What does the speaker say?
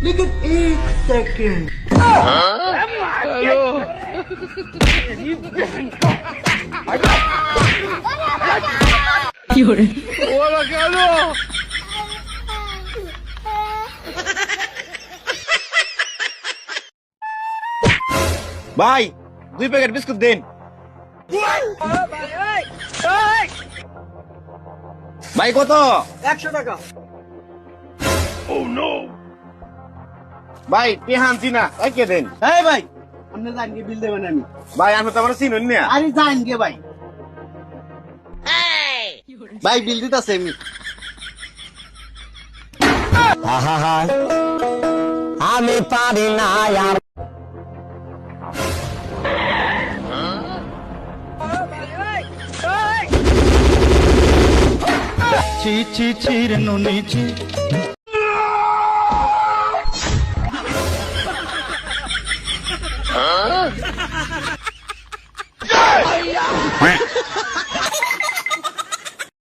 लेकिन एक सेकंड ওরা কেন? ভাই 2 প্যাকেট বিস্কুট দিন। ভাই কত? 100 টাকা। ভাই পেহানছি না, একে দেন। এই ভাই আপনি জান কে বিল দেবেন আমি। ভাই আমি তো আমার চিনুন না। আরে জান কে ভাই। ভাই বিল দিতাছে আমি। আমি পারি না আর ছি ছি ছি রে নুনি ছি